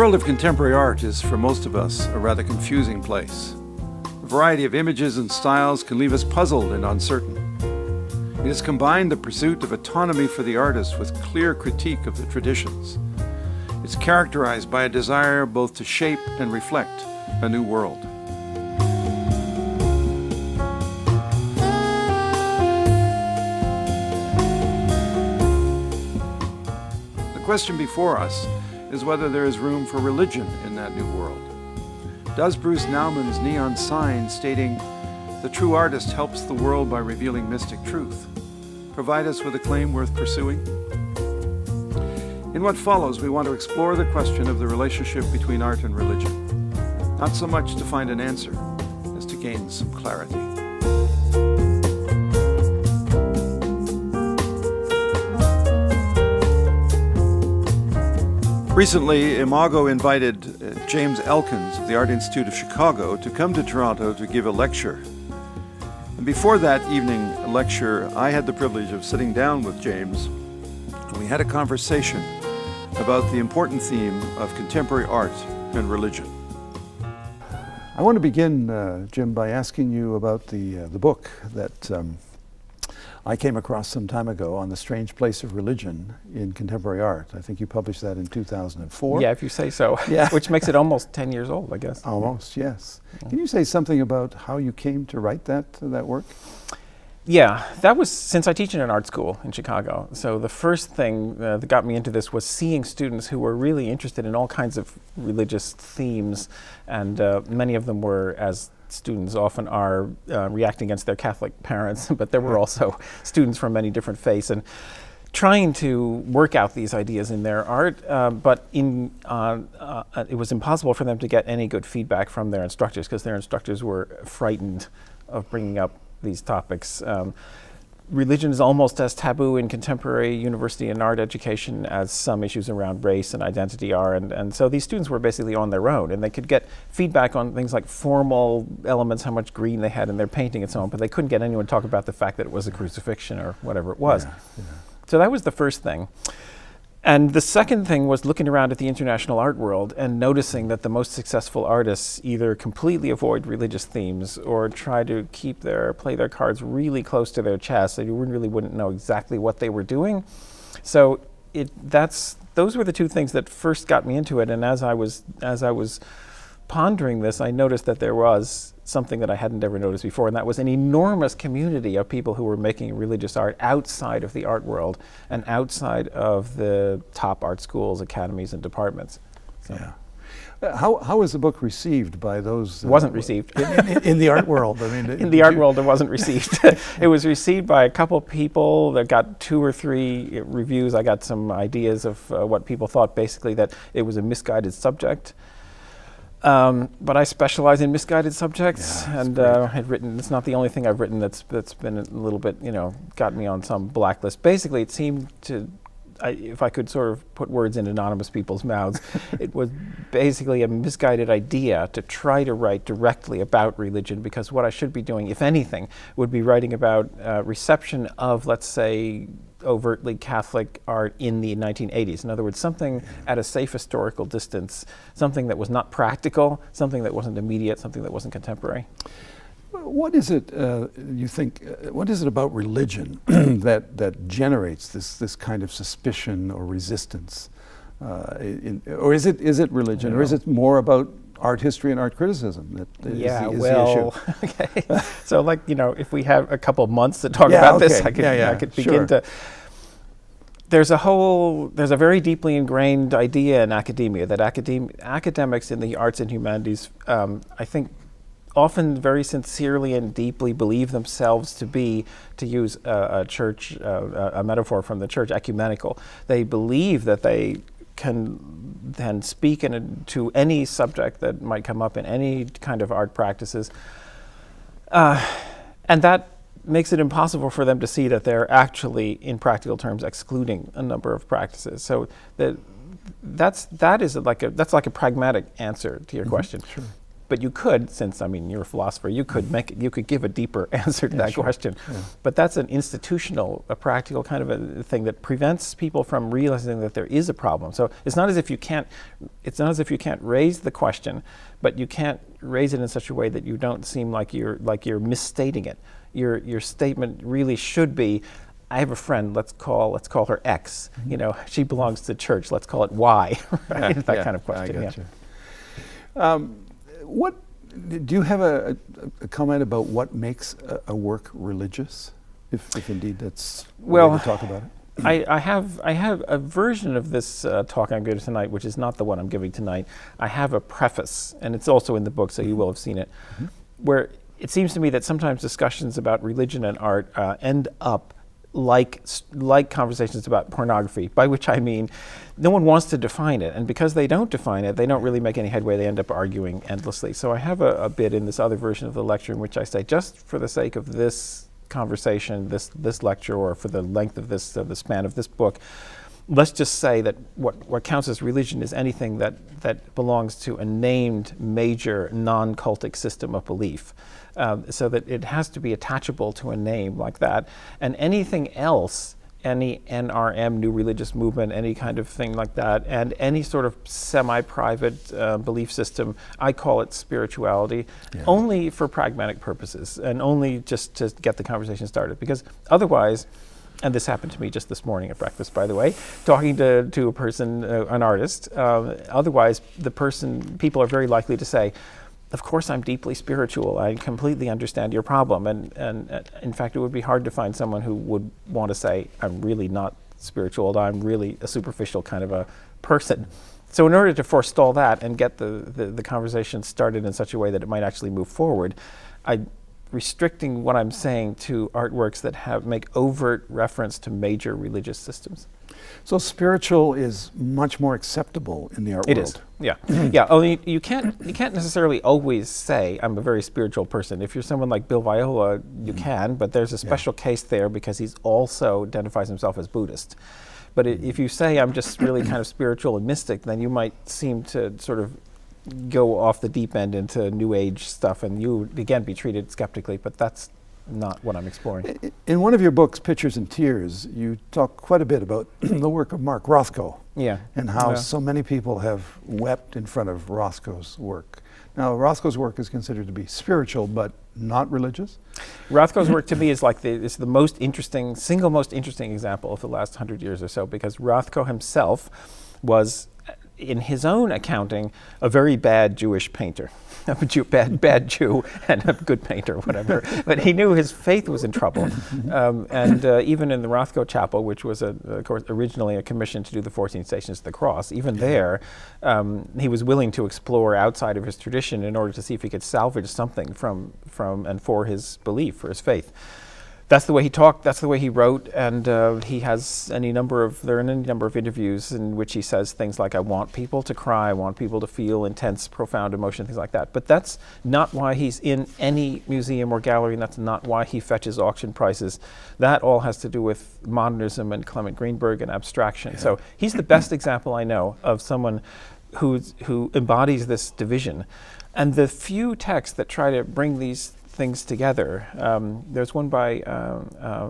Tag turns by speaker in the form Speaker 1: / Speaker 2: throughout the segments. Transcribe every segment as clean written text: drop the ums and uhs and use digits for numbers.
Speaker 1: world of contemporary art is, for most of us, a rather confusing place. A variety of images and styles can leave us puzzled and uncertain. It has combined the pursuit of autonomy for the artist with clear critique of the traditions. It's characterized by a desire both to shape and reflect a new world. The question before us is whether there is room for religion in that new world. Does Bruce Naumann's neon sign stating, "The true artist helps the world by revealing mystic truth," provide us with a claim worth pursuing? In what follows, we want to explore the question of the relationship between art and religion, not so much to find an answer as to gain some clarity. Recently, Imago invited James Elkins of the Art Institute of Chicago to come to Toronto to give a lecture. And before that evening lecture, I had the privilege of sitting down with James, and we had a conversation about the important theme of contemporary art and religion. I want to begin, Jim, by asking you about the book that I came across some time ago on the strange place of religion in contemporary art. I think you published that in 2004.
Speaker 2: Yeah, if you say so.
Speaker 1: Yeah.
Speaker 2: Which makes it almost 10 years old, I guess.
Speaker 1: Almost, yes. Can you say something about how you came to write that work?
Speaker 2: Yeah, that was since I teach in an art school in Chicago. So the first thing that got me into this was seeing students who were really interested in all kinds of religious themes, and many of them were, as students often are, reacting against their Catholic parents, but there were also students from many different faiths, and trying to work out these ideas in their art, but it was impossible for them to get any good feedback from their instructors, because their instructors were frightened of bringing up these topics. Religion is almost as taboo in contemporary university and art education as some issues around race and identity are, and so these students were basically on their own, and they could get feedback on things like formal elements, how much green they had in their painting and so on, but they couldn't get anyone to talk about the fact that it was a crucifixion or whatever it was.
Speaker 1: Yeah.
Speaker 2: So that was the first thing. And the second thing was looking around at the international art world and noticing that the most successful artists either completely avoid religious themes or try to play their cards really close to their chest, so you really wouldn't know exactly what they were doing. So those were the two things that first got me into it. And as I was pondering this, I noticed that there was something that I hadn't ever noticed before, and that was an enormous community of people who were making religious art outside of the art world and outside of the top art schools, academies, and departments. So.
Speaker 1: Yeah. How was the book received by those?
Speaker 2: It wasn't received.
Speaker 1: In the art world, I mean.
Speaker 2: In the art world, it wasn't received. It was received by a couple people that got 2 or 3 reviews. I got some ideas of what people thought, basically that it was a misguided subject. But I specialize in misguided subjects, and had written. It's not the only thing I've written that's been a little bit, got me on some blacklist. Basically, it seemed to, if I could sort of put words in anonymous people's mouths, it was basically a misguided idea to try to write directly about religion, because what I should be doing, if anything, would be writing about reception of, let's say, overtly Catholic art in the 1980s. In other words, something at a safe historical distance, something that was not practical, something that wasn't immediate, something that wasn't contemporary.
Speaker 1: What is it, you think, what is it about religion that generates this kind of suspicion or resistance? Or is it religion, or is it more about art history and art criticism that is the issue?
Speaker 2: Okay. So if we have a couple months to talk about this, I could begin to. There's a very deeply ingrained idea in academia that academics in the arts and humanities, I think, often very sincerely and deeply believe themselves to be, to use a metaphor from the church, ecumenical. They believe that they can then speak to any subject that might come up in any kind of art practices. And that makes it impossible for them to see that they're actually, in practical terms, excluding a number of practices. So that's like a pragmatic answer to your question.
Speaker 1: Sure.
Speaker 2: But you could, since you're a philosopher, you could give a deeper answer to that question. Yeah. But that's an institutional, a practical kind of a thing that prevents people from realizing that there is a problem. So it's not as if you can't raise the question, but you can't raise it in such a way that you don't seem like you're misstating it. Your statement really should be, I have a friend, let's call her X. She belongs to church, let's call it Y. Right? That kind of question.
Speaker 1: I got you. What do you have a comment about what makes a work religious, if indeed that's the way to talk about it?
Speaker 2: I have a version of this talk I'm giving tonight, which is not the one I'm giving tonight. I have a preface, and it's also in the book, so you will have seen it, where it seems to me that sometimes discussions about religion and art end up like conversations about pornography, by which I mean no one wants to define it, and because they don't define it, they don't really make any headway. They end up arguing endlessly. So I have a bit in this other version of the lecture in which I say, just for the sake of this conversation, this lecture, or for the length of this, the span of this book, let's just say that what counts as religion is anything that belongs to a named major non-cultic system of belief. So that it has to be attachable to a name like that. And anything else, any NRM, New Religious Movement, any kind of thing like that, and any sort of semi-private belief system, I call it spirituality, only for pragmatic purposes, and only just to get the conversation started. Because otherwise, and this happened to me just this morning at breakfast, by the way, talking to a person, an artist, otherwise people are very likely to say, of course I'm deeply spiritual, I completely understand your problem, and in fact it would be hard to find someone who would want to say, I'm really not spiritual, I'm really a superficial kind of a person. So in order to forestall that and get the conversation started in such a way that it might actually move forward, I'm restricting what I'm saying to artworks that make overt reference to major religious systems.
Speaker 1: So spiritual is much more acceptable in the art
Speaker 2: world.
Speaker 1: It is,
Speaker 2: yeah. Yeah, only you can't necessarily always say, I'm a very spiritual person. If you're someone like Bill Viola, you can, but there's a special case there because he's also identifies himself as Buddhist. But if you say, I'm just really kind of spiritual and mystic, then you might seem to sort of go off the deep end into New Age stuff, and you, again, be treated skeptically, but that's not what I'm exploring.
Speaker 1: In one of your books, Pictures and Tears, you talk quite a bit about the work of Mark Rothko, and how so many people have wept in front of Rothko's work. Now, Rothko's work is considered to be spiritual, but not religious.
Speaker 2: Rothko's work to me is like it's the most interesting, single most interesting example of the last 100 years or so, because Rothko himself was, in his own accounting, a very bad Jewish painter. bad Jew and a good painter, whatever. But he knew his faith was in trouble. And even in the Rothko Chapel, which was, of course, originally a commission to do the 14 Stations of the Cross, even there, he was willing to explore outside of his tradition in order to see if he could salvage something from and for his belief, for his faith. That's the way he talked, that's the way he wrote, and he has there are any number of interviews in which he says things like, I want people to cry, I want people to feel intense, profound emotion, things like that. But that's not why he's in any museum or gallery, and that's not why he fetches auction prices. That all has to do with modernism and Clement Greenberg and abstraction. So he's the best example I know of someone who embodies this division. And the few texts that try to bring these things together. There's one by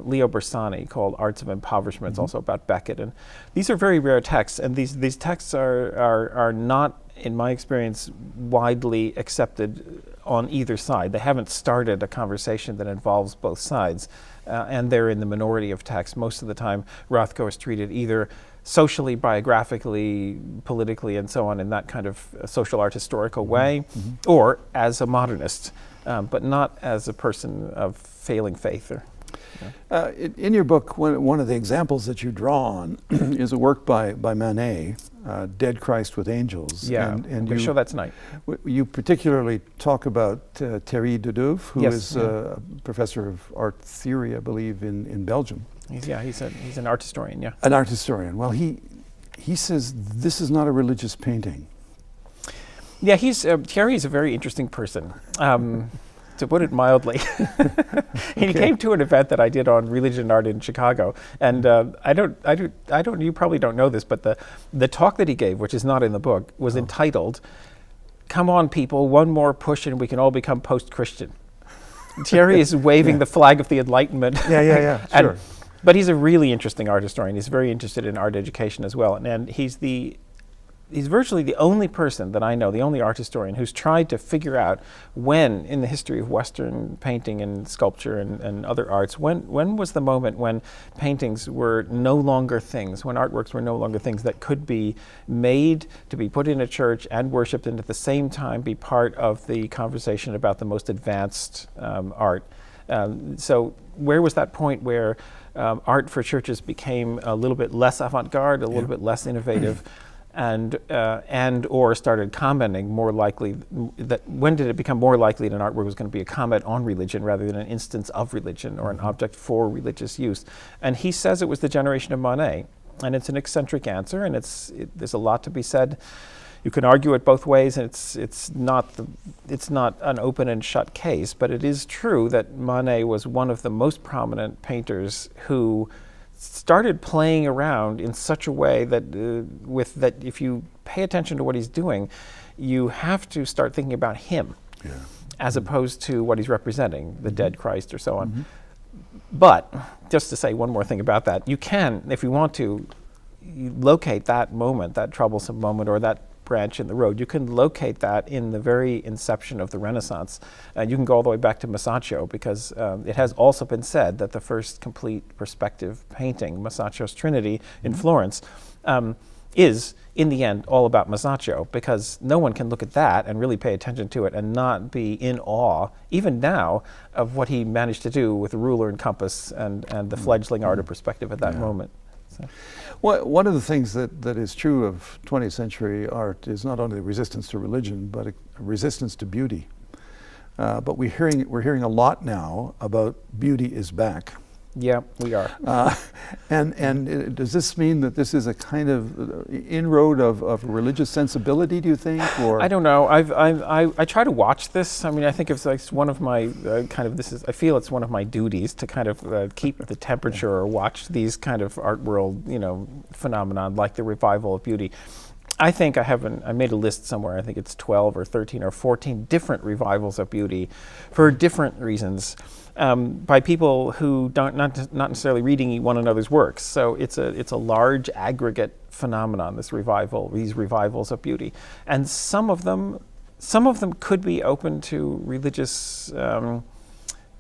Speaker 2: Leo Bersani called Arts of Impoverishment. It's also about Beckett, and these are very rare texts. And these texts are not, in my experience, widely accepted on either side. They haven't started a conversation that involves both sides, and they're in the minority of texts. Most of the time, Rothko is treated either socially, biographically, politically, and so on, in that kind of social art historical way, or as a modernist. But not as a person of failing faith.
Speaker 1: In your book, one of the examples that you draw on is a work by Manet, Dead Christ with Angels.
Speaker 2: Yeah, and we show that tonight.
Speaker 1: You particularly talk about Thierry Dodeuve, who is a professor of art theory, I believe, in Belgium.
Speaker 2: He's an art historian, yeah.
Speaker 1: An art historian. Well, he says this is not a religious painting.
Speaker 2: Yeah, Thierry's a very interesting person, to put it mildly. He came to an event that I did on religion and art in Chicago, and you probably don't know this, but the talk that he gave, which is not in the book, was entitled come on, people, one more push and we can all become post-Christian. Thierry is waving the flag of the Enlightenment.
Speaker 1: Yeah, sure.
Speaker 2: But he's a really interesting art historian. He's very interested in art education as well. And he's virtually the only person that I know, the only art historian, who's tried to figure out when, in the history of Western painting and sculpture and other arts, when was the moment when paintings were no longer things, when artworks were no longer things that could be made to be put in a church and worshipped, and at the same time be part of the conversation about the most advanced art. So where was that point where art for churches became a little bit less avant-garde, a little bit less innovative, and or started commenting more likely that when did it become more likely that an artwork was going to be a comment on religion rather than an instance of religion or an object for religious use? And he says it was the generation of Monet, and it's an eccentric answer, and there's a lot to be said. You can argue it both ways, and it's not an open and shut case, but it is true that Monet was one of the most prominent painters who started playing around in such a way that that if you pay attention to what he's doing, you have to start thinking about him as opposed to what he's representing, the dead Christ or so on. But just to say one more thing about that, you can, if you want to, locate that moment, that troublesome moment, or that branch in the road. You can locate that in the very inception of the Renaissance. And you can go all the way back to Masaccio, because it has also been said that the first complete perspective painting, Masaccio's Trinity in Florence, is, in the end, all about Masaccio, because no one can look at that and really pay attention to it and not be in awe, even now, of what he managed to do with ruler and compass and the fledgling art of perspective at that moment. So.
Speaker 1: Well, one of the things that is true of 20th century art is not only the resistance to religion, but a resistance to beauty. But we're hearing a lot now about beauty is back.
Speaker 2: Yeah, we are.
Speaker 1: And does this mean that this is a kind of inroad of religious sensibility, do you think? Or
Speaker 2: I don't know. I try to watch this. I mean, I think it's like one of my I feel it's one of my duties to kind of keep the temperature or watch these kind of art world, phenomenon like the revival of beauty. I think I made a list somewhere. I think it's 12 or 13 or 14 different revivals of beauty for different reasons. By people who not necessarily reading one another's works. So it's a large aggregate phenomenon, these revivals of beauty. And some of them could be open to religious, to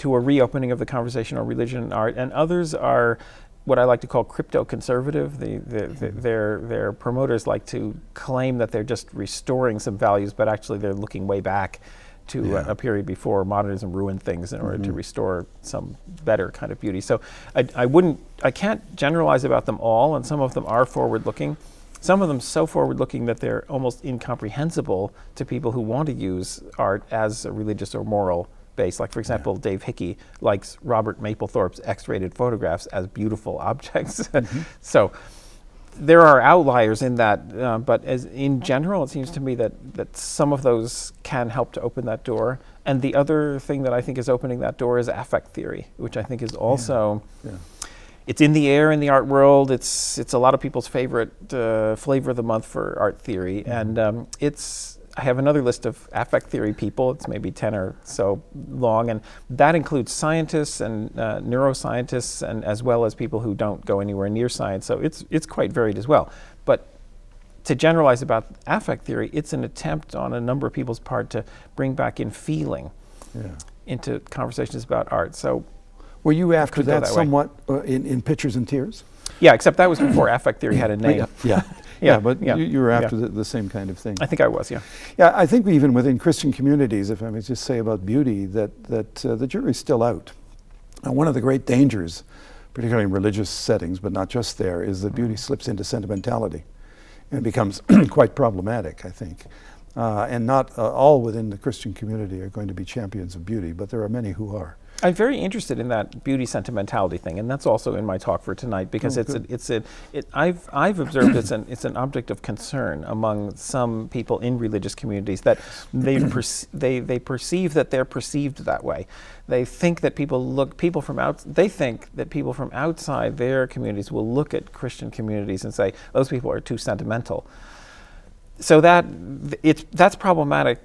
Speaker 2: a reopening of the conversation on religion and art, and others are what I like to call crypto-conservative. Their promoters like to claim that they're just restoring some values, but actually they're looking way back to a period before modernism ruined things in order to restore some better kind of beauty. So I can't generalize about them all, and some of them are forward-looking. Some of them so forward-looking that they're almost incomprehensible to people who want to use art as a religious or moral base. Like, for example, Dave Hickey likes Robert Mapplethorpe's X-rated photographs as beautiful objects. So there are outliers in that, but as in general, it seems to me that some of those can help to open that door. And the other thing that I think is opening that door is affect theory, which I think is also, it's in the air in the art world. It's a lot of people's favorite flavor of the month for art theory. And I have another list of affect theory people. It's maybe 10 or so long, and that includes scientists and neuroscientists, and as well as people who don't go anywhere near science. So it's quite varied as well. But to generalize about affect theory, it's an attempt on a number of people's part to bring back in feeling into conversations about art. So
Speaker 1: were you after that
Speaker 2: way.
Speaker 1: somewhat in Pictures and Tears?
Speaker 2: Yeah, except that was before affect theory had a name.
Speaker 1: But you were after the same kind of thing.
Speaker 2: I think I was, yeah.
Speaker 1: Yeah, I think even within Christian communities, if I may just say about beauty, that the jury's still out. And one of the great dangers, particularly in religious settings, but not just there, is that beauty slips into sentimentality and becomes quite problematic, I think. And not all within the Christian community are going to be champions of beauty, but there are many who are.
Speaker 2: I'm very interested in that beauty sentimentality thing, and that's also in my talk for tonight, because I've observed it's an object of concern among some people in religious communities that they perceive that they're perceived that way. They think that people from outside their communities will look at Christian communities and say those people are too sentimental. So that's problematic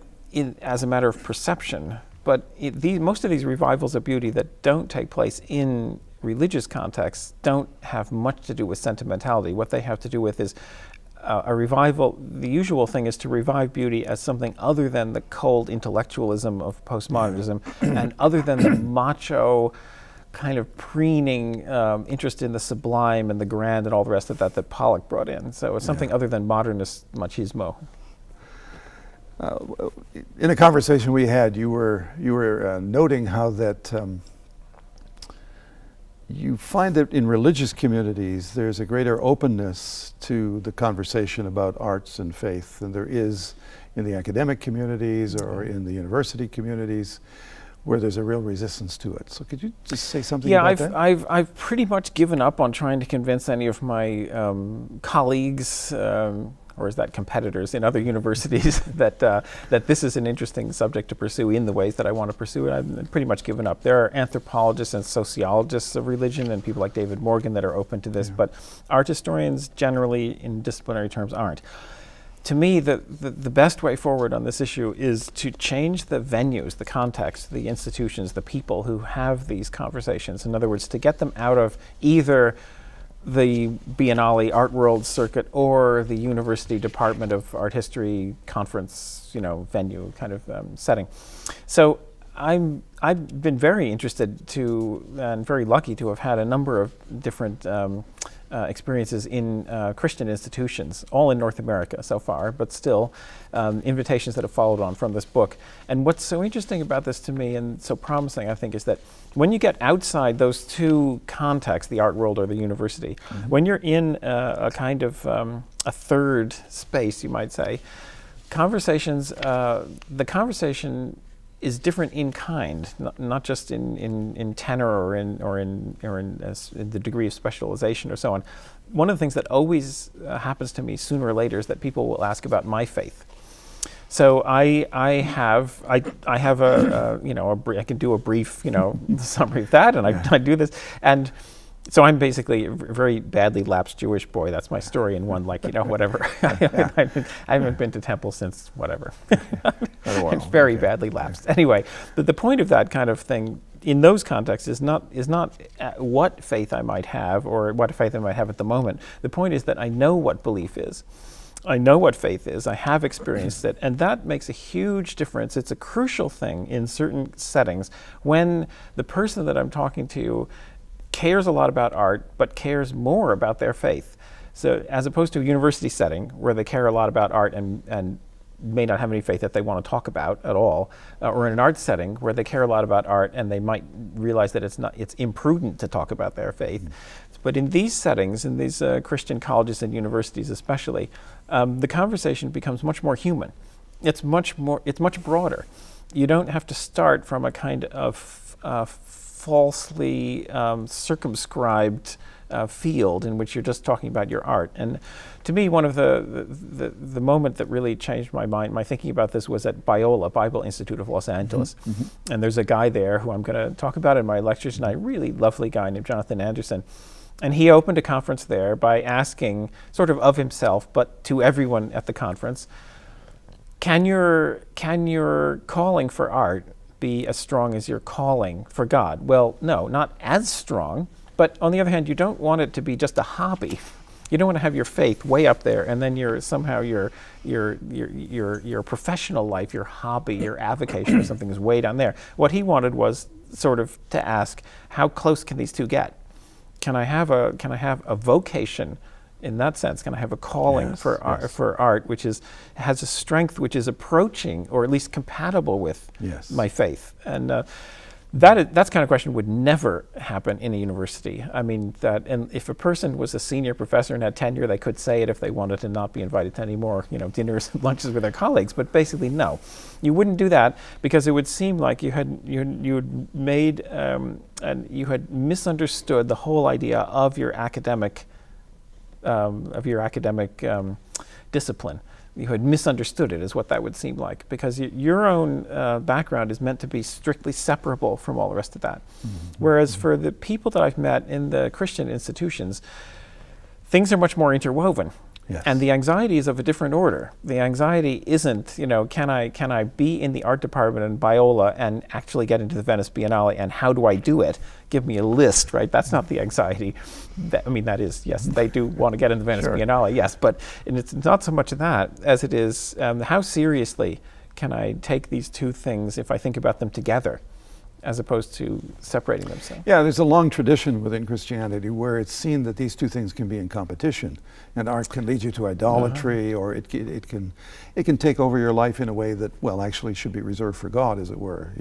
Speaker 2: as a matter of perception. But most of these revivals of beauty that don't take place in religious contexts don't have much to do with sentimentality. What they have to do with is a revival. The usual thing is to revive beauty as something other than the cold intellectualism of postmodernism and other than the macho kind of preening interest in the sublime and the grand and all the rest of that Pollock brought in. So it's something other than modernist machismo.
Speaker 1: In a conversation we had, you were noting how that you find that in religious communities there's a greater openness to the conversation about arts and faith than there is in the academic communities or in the university communities, where there's a real resistance to it. So could you just say something about that?
Speaker 2: Yeah, I've pretty much given up on trying to convince any of my colleagues, or is that competitors in other universities, that this is an interesting subject to pursue in the ways that I want to pursue it. I've pretty much given up. There are anthropologists and sociologists of religion and people like David Morgan that are open to this, but art historians generally in disciplinary terms aren't. To me, the best way forward on this issue is to change the venues, the context, the institutions, the people who have these conversations. In other words, to get them out of either the Biennale Art World circuit or the University Department of Art History conference, venue kind of setting. So I've been very interested and very lucky to have had a number of different experiences in Christian institutions, all in North America so far, but still invitations that have followed on from this book. And what's so interesting about this to me and so promising, I think, is that when you get outside those two contexts, the art world or the university, when you're in a kind of a third space, you might say, the conversation is different in kind, not just in tenor or in the degree of specialization or so on. One of the things that always happens to me sooner or later is that people will ask about my faith. So I can do a brief summary of that, and I do this, and so I'm basically a very badly lapsed Jewish boy. That's my story in one, whatever. I haven't been to temple since whatever. It's very badly lapsed. Anyway, the point of that kind of thing in those contexts is not what faith I might have or what faith I might have at the moment. The point is that I know what belief is. I know what faith is. I have experienced it, and that makes a huge difference. It's a crucial thing in certain settings when the person that I'm talking to cares a lot about art, but cares more about their faith. So as opposed to a university setting where they care a lot about art and may not have any faith that they want to talk about at all, or in an art setting where they care a lot about art and they might realize that it's imprudent to talk about their faith. But in these settings, in these Christian colleges and universities especially, the conversation becomes much more human. It's much broader. You don't have to start from a kind of falsely circumscribed field in which you're just talking about your art. And to me, one of the moment that really changed my mind, my thinking about this, was at Biola, Bible Institute of Los Angeles. And there's a guy there who I'm going to talk about in my lectures tonight, a really lovely guy named Jonathan Anderson. And he opened a conference there by asking, sort of himself, but to everyone at the conference, can your calling for art be as strong as your calling for God? Well, no, not as strong, but on the other hand, you don't want it to be just a hobby. You don't want to have your faith way up there, and then your professional life, your hobby, your avocation or something is way down there. What he wanted was sort of to ask, how close can these two get? Can I have a vocation in that sense? Can I have a calling for art which has a strength which is approaching or at least compatible with my faith? And that's kind of question would never happen in a university. I mean, and if a person was a senior professor and had tenure, they could say it if they wanted to not be invited to any more, dinners and lunches with their colleagues. But basically, no, you wouldn't do that, because it would seem like you had made and you had misunderstood the whole idea of your academic discipline. You had misunderstood it, is what that would seem like, because your own background is meant to be strictly separable from all the rest of that. Whereas for the people that I've met in the Christian institutions, things are much more interwoven.
Speaker 1: Yes.
Speaker 2: And the anxiety is of a different order. The anxiety isn't, can I be in the art department in Biola and actually get into the Venice Biennale, and how do I do it? Give me a list, right? That's not the anxiety. That is, yes, they do want to get in the Venice Biennale, yes, but it's not so much of that as it is how seriously can I take these two things if I think about them together, as opposed to separating themselves.
Speaker 1: Yeah, there's a long tradition within Christianity where it's seen that these two things can be in competition, and art can lead you to idolatry, or it can take over your life in a way that, well, actually should be reserved for God, as it were.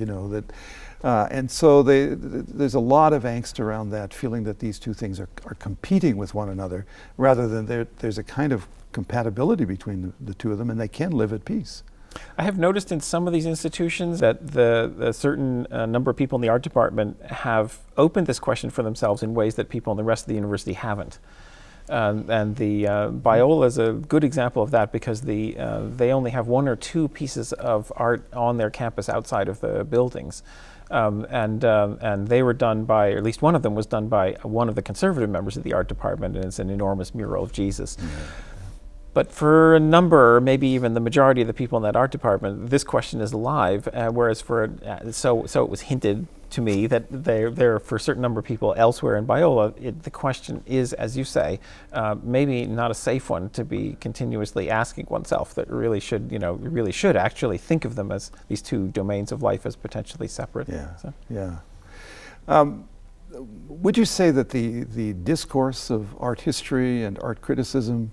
Speaker 1: And so there's a lot of angst around that, feeling that these two things are competing with one another, rather than there's a kind of compatibility between the two of them, and they can live at peace.
Speaker 2: I have noticed in some of these institutions that the certain number of people in the art department have opened this question for themselves in ways that people in the rest of the university haven't. And the Biola is a good example of that, because they only have one or two pieces of art on their campus outside of the buildings. And they were done by, or at least one of them was done by one of the conservative members of the art department, and it's an enormous mural of Jesus. Mm-hmm. But for a number, maybe even the majority of the people in that art department, this question is alive. Whereas so it was hinted to me that there for a certain number of people elsewhere in Biola, the question is, as you say, maybe not a safe one to be continuously asking oneself. That really should actually think of them as these two domains of life as potentially separate.
Speaker 1: Yeah. So. Yeah. Would you say that the discourse of art history and art criticism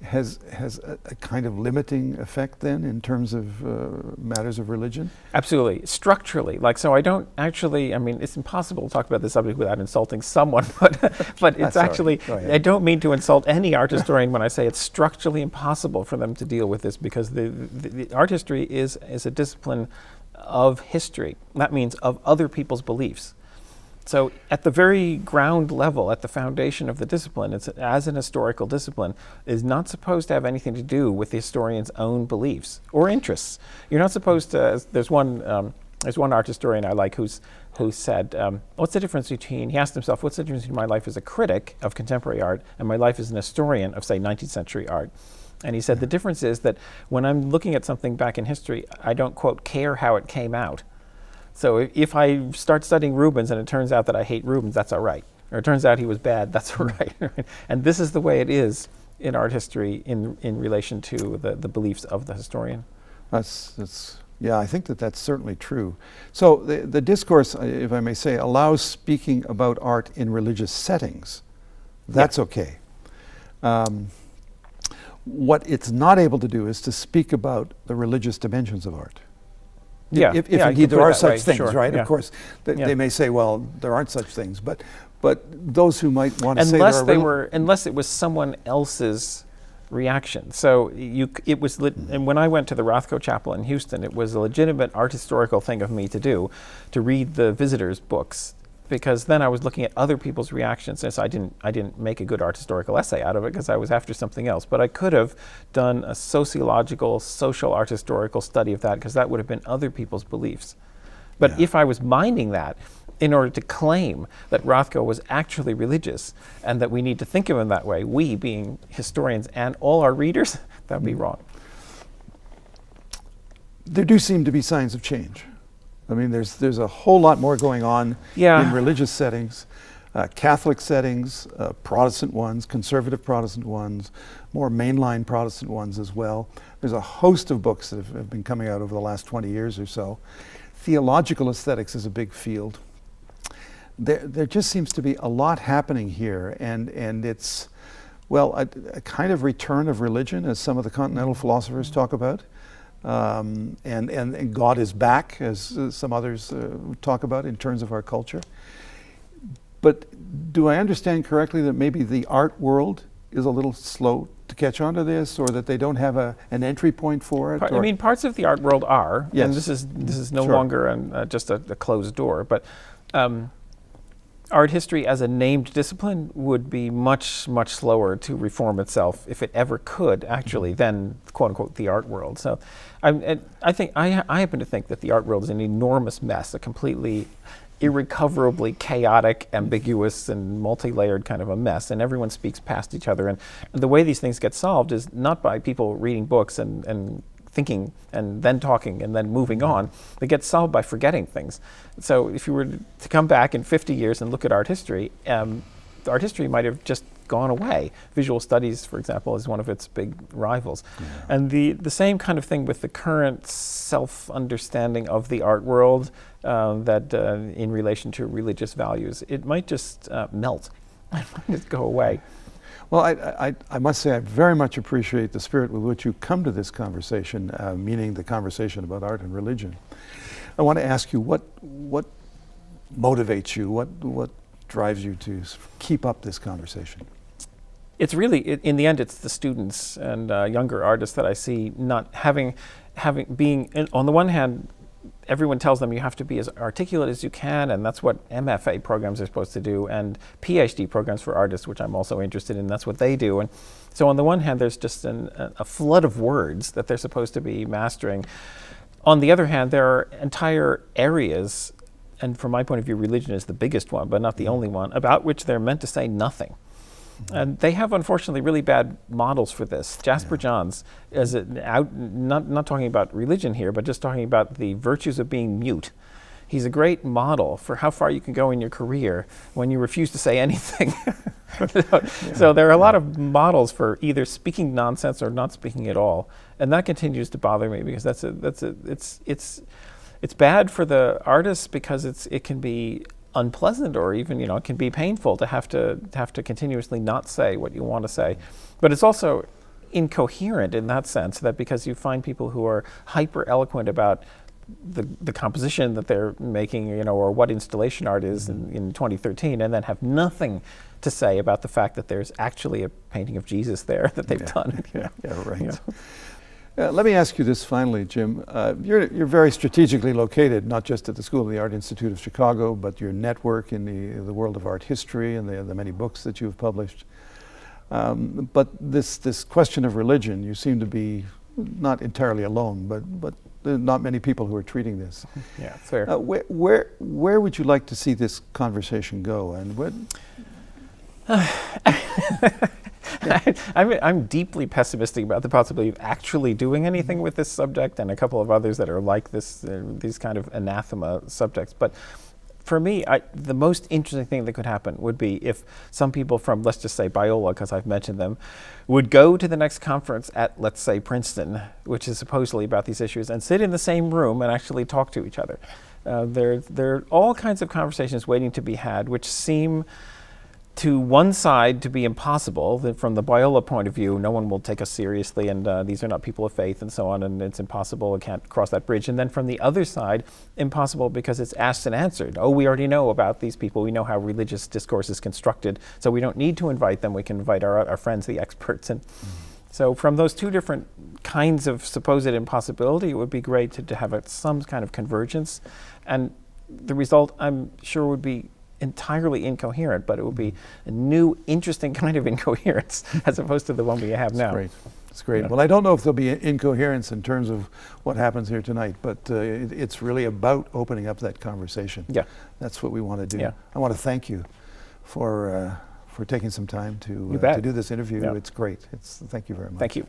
Speaker 1: has a kind of limiting effect then in terms of matters of religion?
Speaker 2: Absolutely. Structurally. So I don't actually, it's impossible to talk about this subject without insulting someone, but it's actually, I don't mean to insult any art historian when I say it's structurally impossible for them to deal with this, because the art history is a discipline of history. That means of other people's beliefs. So at the very ground level, at the foundation of the discipline, as an historical discipline, is not supposed to have anything to do with the historian's own beliefs or interests. You're not supposed to, there's one art historian I like who said, what's the difference between, he asked himself, what's the difference between my life as a critic of contemporary art and my life as an historian of, say, 19th century art? And he said, the difference is that when I'm looking at something back in history, I don't, quote, care how it came out. So if I start studying Rubens and it turns out that I hate Rubens, that's all right. Or it turns out he was bad, that's all right. And this is the way it is in art history in relation to the beliefs of the historian.
Speaker 1: Yeah, I think that's certainly true. So the discourse, if I may say, allows speaking about art in religious settings. That's okay. What it's not able to do is to speak about the religious dimensions of art. If indeed there are such things, sure, right? Yeah. Of course, they may say, well, there aren't such things, but those who might want to say
Speaker 2: unless it was someone else's reaction. So and when I went to the Rothko Chapel in Houston, it was a legitimate art historical thing of me to do, to read the visitors' books, because then I was looking at other people's reactions. And so I didn't make a good art historical essay out of it because I was after something else. But I could have done a sociological, social art historical study of that, because that would have been other people's beliefs. But if I was minding that in order to claim that Rothko was actually religious and that we need to think of him that way, we being historians and all our readers, that would be wrong.
Speaker 1: There do seem to be signs of change. I mean, there's a whole lot more going on in religious settings, Catholic settings, Protestant ones, conservative Protestant ones, more mainline Protestant ones as well. There's a host of books that have been coming out over the last 20 years or so. Theological aesthetics is a big field. There just seems to be a lot happening here, and it's, well, a kind of return of religion, as some of the continental philosophers talk about. And God is back, as some others talk about in terms of our culture. But do I understand correctly that maybe the art world is a little slow to catch on to this, or that they don't have an entry point for it?
Speaker 2: I mean, parts of the art world are, and this is no longer just a closed door, but art history as a named discipline would be much, much slower to reform itself, if it ever could, actually, than, quote unquote, the art world. So I happen to think that the art world is an enormous mess, a completely irrecoverably chaotic, ambiguous, and multi-layered kind of a mess, and everyone speaks past each other. And the way these things get solved is not by people reading books and thinking and then talking and then moving on. They get solved by forgetting things. So if you were to come back in 50 years and look at art history might have just gone away. Visual studies, for example, is one of its big rivals. Yeah. And the same kind of thing with the current self-understanding of the art world that in relation to religious values. It might just melt. It might just go away.
Speaker 1: Well, I must say I very much appreciate the spirit with which you come to this conversation, meaning the conversation about art and religion. I want to ask you what motivates you, what drives you to keep up this conversation?
Speaker 2: It's really, in the end, it's the students and younger artists that I see not being, on the one hand, everyone tells them you have to be as articulate as you can, and that's what MFA programs are supposed to do, and PhD programs for artists, which I'm also interested in, that's what they do. And so on the one hand, there's just a flood of words that they're supposed to be mastering. On the other hand, there are entire areas, and from my point of view, religion is the biggest one, but not the only one, about which they're meant to say nothing. And they have, unfortunately, really bad models for this. Jasper Johns, not talking about religion here, but just talking about the virtues of being mute. He's a great model for how far you can go in your career when you refuse to say anything. So there are a lot of models for either speaking nonsense or not speaking at all, and that continues to bother me because it's bad for the artists because it can be unpleasant, or even it can be painful to have to continuously not say what you want to say. But it's also incoherent in that sense, that because you find people who are hyper eloquent about the composition that they're making, or what installation art is in 2013, and then have nothing to say about the fact that there's actually a painting of Jesus there that they've done.
Speaker 1: Right. Let me ask you this finally, Jim. You're very strategically located, not just at the School of the Art Institute of Chicago, but your network in the world of art history and the many books that you've published. But this question of religion, you seem to be not entirely alone, but there are not many people who are treating this.
Speaker 2: Yeah, fair.
Speaker 1: Where would you like to see this conversation go, and what?
Speaker 2: I'm deeply pessimistic about the possibility of actually doing anything with this subject, and a couple of others that are like this, these kind of anathema subjects. But for me, the most interesting thing that could happen would be if some people from, let's just say, Biola, because I've mentioned them, would go to the next conference at, let's say, Princeton, which is supposedly about these issues, and sit in the same room and actually talk to each other. There are all kinds of conversations waiting to be had, which seem to one side to be impossible. That from the Biola point of view, no one will take us seriously, and these are not people of faith and so on, and it's impossible, we can't cross that bridge. And then from the other side, impossible because it's asked and answered. Oh, we already know about these people. We know how religious discourse is constructed, so we don't need to invite them. We can invite our friends, the experts. And so from those two different kinds of supposed impossibility, it would be great to have some kind of convergence. And the result, I'm sure, would be entirely incoherent, but it would be a new, interesting kind of incoherence as opposed to the one we have now.
Speaker 1: It's great. Yeah. Well, I don't know if there'll be incoherence in terms of what happens here tonight, but it's really about opening up that conversation.
Speaker 2: Yeah,
Speaker 1: that's what we want to do.
Speaker 2: Yeah.
Speaker 1: I want to thank you for taking some time to do this interview.
Speaker 2: Yeah.
Speaker 1: It's great. Thank you very much.
Speaker 2: Thank you.